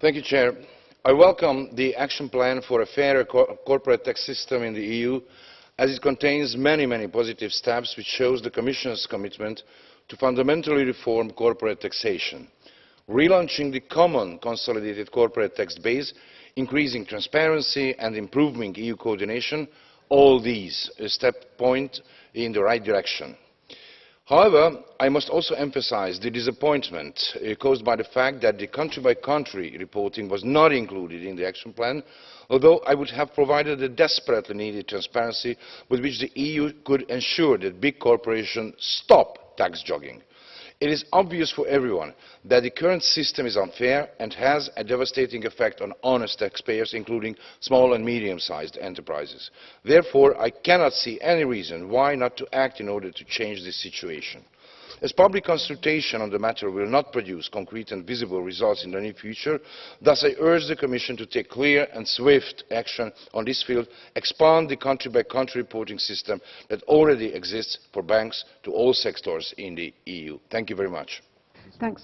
I welcome the action plan for a fairer corporate tax system in the EU, as it contains many positive steps which shows the Commission's commitment to fundamentally reform corporate taxation. Relaunching the common consolidated corporate tax base, increasing transparency and improving EU coordination, all these point in the right direction. However, I must also emphasise the disappointment caused by the fact that the country-by-country reporting was not included in the action plan, although I would have provided the desperately needed transparency with which the EU could ensure that big corporations stop tax jogging. It is obvious for everyone that the current system is unfair and has a devastating effect on honest taxpayers, including small and medium-sized enterprises. Therefore, I cannot see any reason why not to act in order to change this situation. As public consultation on the matter will not produce concrete and visible results in the near future, thus I urge the Commission to take clear and swift action on this field, expand the country-by-country reporting system that already exists for banks to all sectors in the EU. Thank you very much. Thanks.